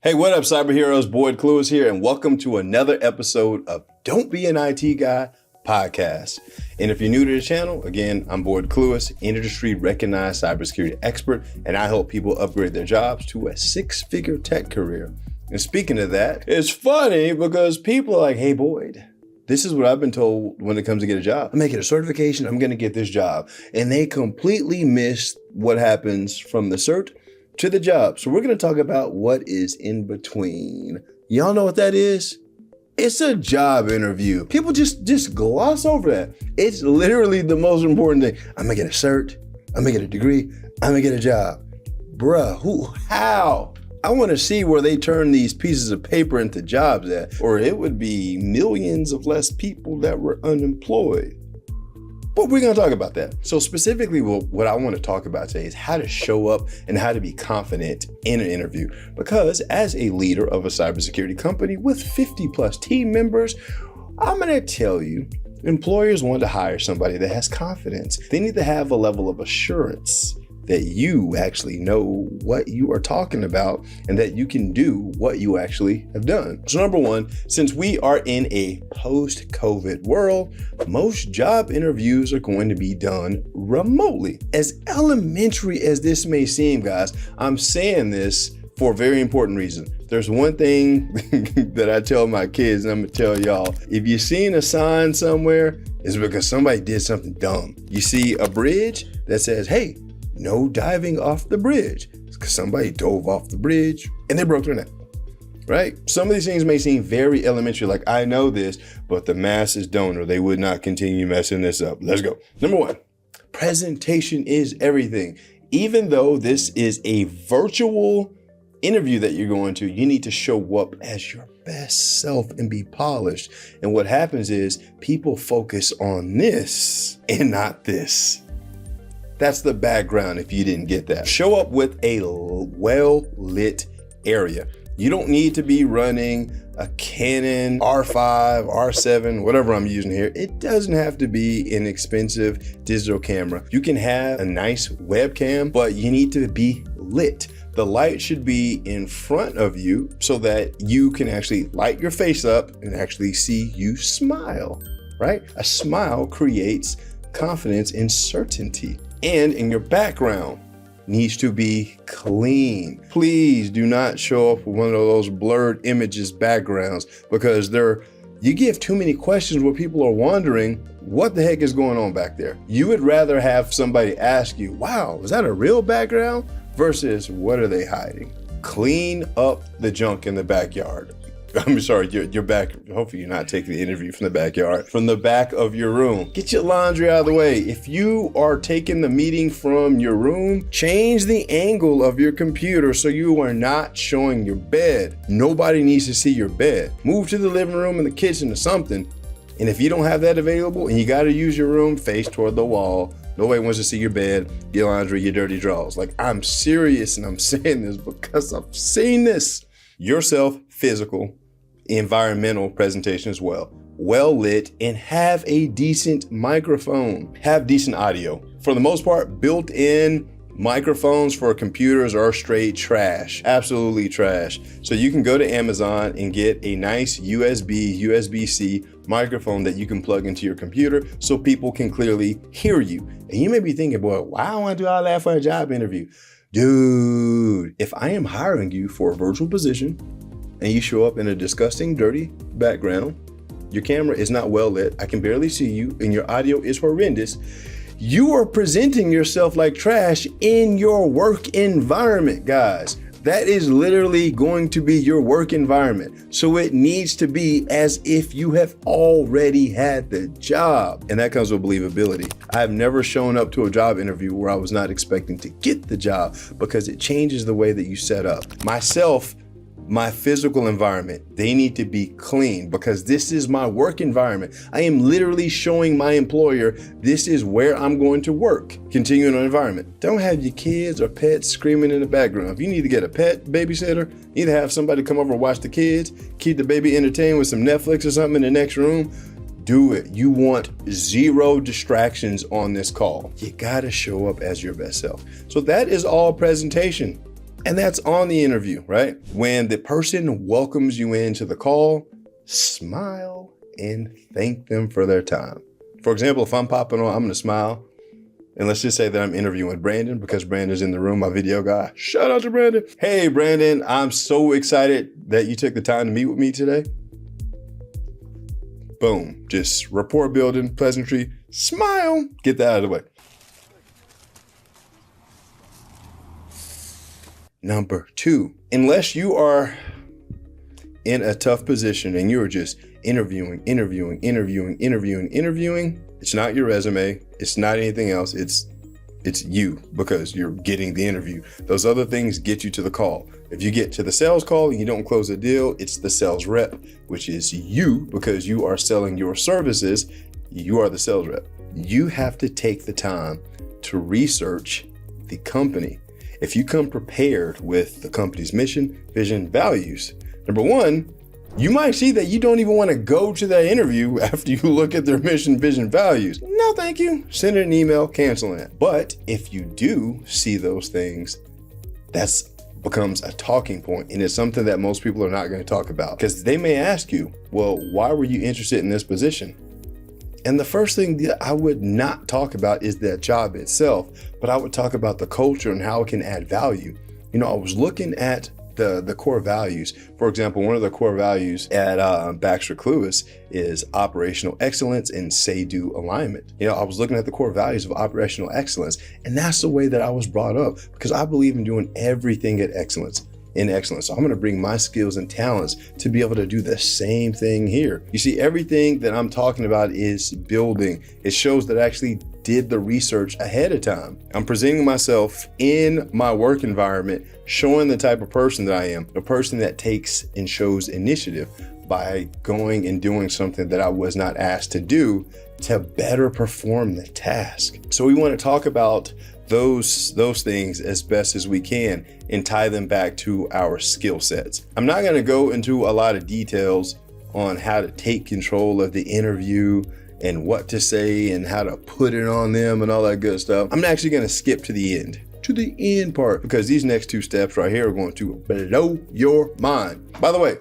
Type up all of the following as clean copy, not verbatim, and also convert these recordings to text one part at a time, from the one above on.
Hey, what up, cyber heroes? Boyd Cluis here, and welcome to another episode of Don't Be an IT Guy podcast. And if you're new to the channel, again, I'm Boyd Cluis, industry recognized cybersecurity expert, and I help people upgrade their jobs to a six-figure tech career. And speaking of that, it's funny because people are like, hey, Boyd, this is what I've been told when it comes to get a job. I'm making a certification, I'm gonna get this job. And they completely miss what happens from the cert to the job. So we're going to talk about what is in between. Y'all know what that is? It's a job interview. People just gloss over that. It's literally the most important thing. I'm going to get a cert. I'm going to get a degree. I'm going to get a job. Bruh, who, how? I want to see where they turn these pieces of paper into jobs at, or it would be millions of less people that were unemployed. But we're going to talk about that. So specifically, what I want to talk about today is how to show up and how to be confident in an interview. Because as a leader of a cybersecurity company with 50 plus team members, I'm going to tell you, employers want to hire somebody that has confidence. They need to have a level of assurance that you actually know what you are talking about and that you can do what you actually have done. So number one, since we are in a post-COVID world, most job interviews are going to be done remotely. As elementary as this may seem, guys, I'm saying this for a very important reason. There's one thing that I tell my kids, and I'm gonna tell y'all, if you've seen a sign somewhere, it's because somebody did something dumb. You see a bridge that says, hey, no diving off the bridge. It's because somebody dove off the bridge and they broke their neck, right? Some of these things may seem very elementary, like I know this, but the masses don't, or they would not continue messing this up. Let's go. Number one, presentation is everything. Even though this is a virtual interview that you're going to, you need to show up as your best self and be polished. And what happens is people focus on this and not this. That's the background if you didn't get that. Show up with a well-lit area. You don't need to be running a Canon R5, R7, whatever I'm using here. It doesn't have to be an expensive digital camera. You can have a nice webcam, but you need to be lit. The light should be in front of you so that you can actually light your face up and actually see you smile, right? A smile creates confidence and certainty. And in your background needs to be clean. Please do not show up with one of those blurred images backgrounds because you give too many questions where people are wondering what the heck is going on back there. You would rather have somebody ask you, wow, is that a real background? Versus what are they hiding? Clean up the junk in the backyard. I'm sorry, your back, hopefully you're not taking the interview from the backyard, from the back of your room. Get your laundry out of the way. If you are taking the meeting from your room, change the angle of your computer so you are not showing your bed. Nobody needs to see your bed. Move to the living room and the kitchen or something. And if you don't have that available and you got to use your room, face toward the wall. Nobody wants to see your bed, your laundry, your dirty drawers. Like, I'm serious and I'm saying this because I've seen this. Yourself, physical, environmental presentation as well. Well lit and have a decent microphone. Have decent audio. For the most part, built-in microphones for computers are straight trash. Absolutely trash. So you can go to Amazon and get a nice USB-C microphone that you can plug into your computer so people can clearly hear you. And you may be thinking, boy, why do I want to do all that for a job interview? Dude, if I am hiring you for a virtual position, and you show up in a disgusting, dirty background, your camera is not well lit, I can barely see you, and your audio is horrendous, you are presenting yourself like trash in your work environment, guys. That is literally going to be your work environment. So it needs to be as if you have already had the job. And that comes with believability. I have never shown up to a job interview where I was not expecting to get the job because it changes the way that you set up. Myself, my physical environment, they need to be clean because this is my work environment. I am literally showing my employer, this is where I'm going to work. Continuing on environment. Don't have your kids or pets screaming in the background. If you need to get a pet babysitter, either have somebody come over and watch the kids, keep the baby entertained with some Netflix or something in the next room, do it. You want zero distractions on this call. You gotta show up as your best self. So that is all presentation. And that's on the interview, right? When the person welcomes you into the call, smile and thank them for their time. For example, if I'm popping on, I'm gonna smile. And let's just say that I'm interviewing Brandon because Brandon's in the room, my video guy. Shout out to Brandon. Hey, Brandon, I'm so excited that you took the time to meet with me today. Boom, just rapport building, pleasantry, smile, get that out of the way. Number 2, unless you are in a tough position and you're just interviewing, it's not your resume, it's not anything else, it's you, because you're getting the interview. Those other things get you to the call. If you get to the sales call and you don't close the deal, it's the sales rep, which is you, because you are selling your services. You are the sales rep. You have to take the time to research the company. If you come prepared with the company's mission, vision, values, number 1, you might see that you don't even want to go to that interview after you look at their mission, vision, values. No, thank you. Send an email, canceling it. But if you do see those things, that becomes a talking point, and it's something that most people are not going to talk about, because they may ask you, well, why were you interested in this position? And the first thing that I would not talk about is that job itself, but I would talk about the culture and how it can add value. You know, I was looking at the core values. For example, one of the core values at Baxter Cluess is operational excellence and say-do alignment. You know, I was looking at the core values of operational excellence, and that's the way that I was brought up, because I believe in doing everything in excellence. So I'm going to bring my skills and talents to be able to do the same thing here. You see, everything that I'm talking about is building. It shows that I actually did the research ahead of time. I'm presenting myself in my work environment, showing the type of person that I am, a person that takes and shows initiative by going and doing something that I was not asked to do to better perform the task. So we want to talk about those things as best as we can and tie them back to our skill sets. I'm not going to go into a lot of details on how to take control of the interview and what to say and how to put it on them and all that good stuff. I'm actually going to skip to the end part, because these next 2 steps right here are going to blow your mind. By the way,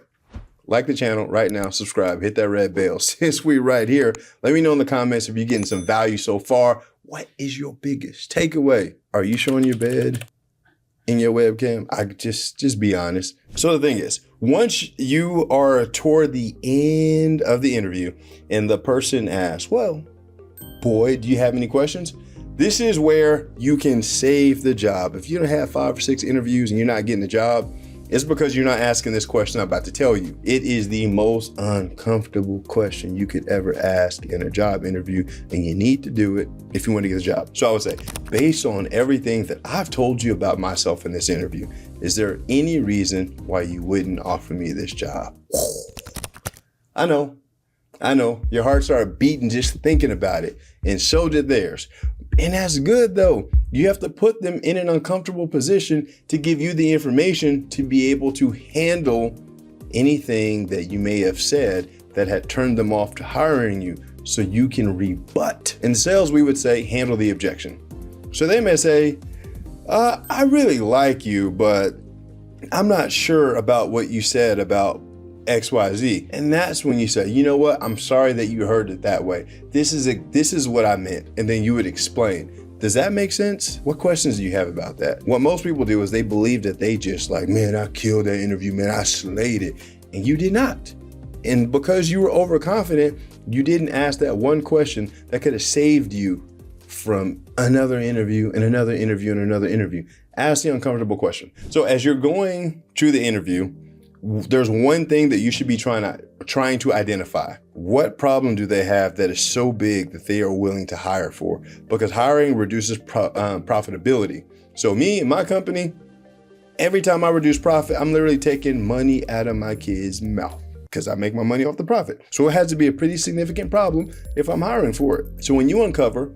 like the channel right now, subscribe, hit that red bell. Since we're right here, let me know in the comments if you're getting some value so far. What is your biggest takeaway? Are you showing your bed in your webcam? I just be honest. So the thing is, once you are toward the end of the interview and the person asks, well, boy, do you have any questions? This is where you can save the job. If you don't have 5 or 6 interviews and you're not getting the job, it's because you're not asking this question I'm about to tell you. It is the most uncomfortable question you could ever ask in a job interview, and you need to do it if you want to get the job. So I would say, based on everything that I've told you about myself in this interview, is there any reason why you wouldn't offer me this job? I know, your heart started beating just thinking about it, and so did theirs. And that's good though. You have to put them in an uncomfortable position to give you the information to be able to handle anything that you may have said that had turned them off to hiring you, so you can rebut. In sales, we would say, handle the objection. So they may say, I really like you, but I'm not sure about what you said about XYZ. And that's when you say, you know what? I'm sorry that you heard it that way. This is what I meant. And then you would explain. Does that make sense? What questions do you have about that? What most people do is they believe that they just like, man, I killed that interview, man, I slayed it. And you did not. And because you were overconfident, you didn't ask that one question that could have saved you from another interview and another interview and another interview. Ask the uncomfortable question. So as you're going through the interview, there's one thing that you should be trying to identify. What problem do they have that is so big that they are willing to hire for? Because hiring reduces profitability. So me and my company, every time I reduce profit, I'm literally taking money out of my kid's mouth, because I make my money off the profit. So it has to be a pretty significant problem if I'm hiring for it. So when you uncover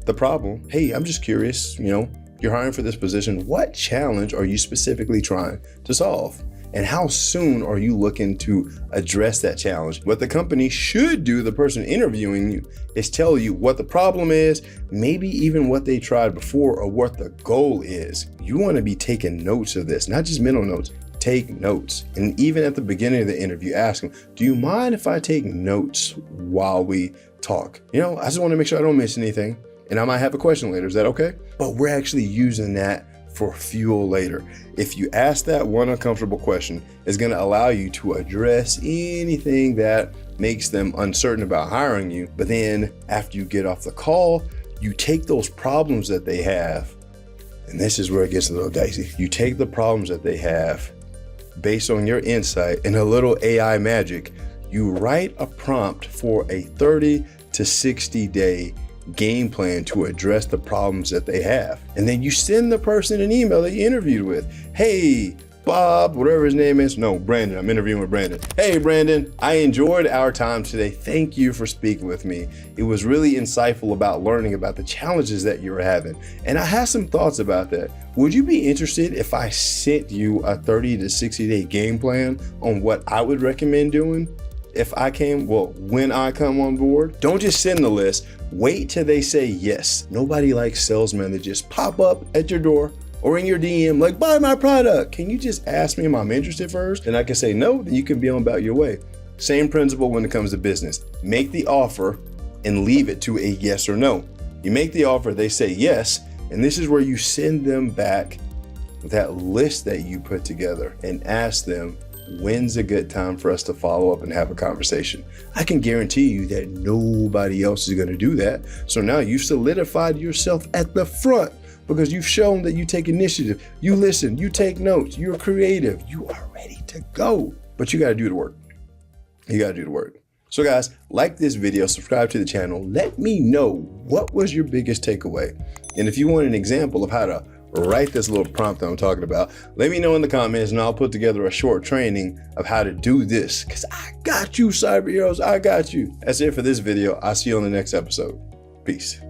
the problem, hey, I'm just curious, you're hiring for this position. What challenge are you specifically trying to solve? And how soon are you looking to address that challenge? What the company should do, the person interviewing you, is tell you what the problem is, maybe even what they tried before or what the goal is. You want to be taking notes of this, not just mental notes. Take notes. And even at the beginning of the interview, ask them, do you mind if I take notes while we talk? I just want to make sure I don't miss anything. And I might have a question later. Is that okay? But we're actually using that for fuel later. If you ask that one uncomfortable question, it's going to allow you to address anything that makes them uncertain about hiring you. But then after you get off the call, you take those problems that they have, and this is where it gets a little dicey. You take the problems that they have based on your insight and a little AI magic, you write a prompt for a 30 to 60 day game plan to address the problems that they have. And then you send the person an email that you interviewed with. Hey, Bob, whatever his name is. No, Brandon. I'm interviewing with Brandon. Hey, Brandon, I enjoyed our time today. Thank you for speaking with me. It was really insightful about learning about the challenges that you were having. And I have some thoughts about that. Would you be interested if I sent you a 30 to 60 day game plan on what I would recommend doing? When I come on board? Don't just send the list. Wait till they say yes. Nobody likes salesmen that just pop up at your door or in your DM like, buy my product. Can you just ask me if I'm interested first? And I can say no, then you can be on about your way. Same principle when it comes to business. Make the offer and leave it to a yes or no. You make the offer, they say yes, and this is where you send them back that list that you put together and ask them, when's a good time for us to follow up and have a conversation? I can guarantee you that nobody else is going to do that. So now you've solidified yourself at the front because you've shown that you take initiative, you listen, you take notes, you're creative, you are ready to go. But you got to do the work. You got to do the work. So guys, like this video, subscribe to the channel. Let me know what was your biggest takeaway. And if you want an example of how to write this little prompt that I'm talking about, let me know in the comments and I'll put together a short training of how to do this. Because I got you, cyber heroes, I got you. That's it for this video. I'll see you on the next episode. Peace.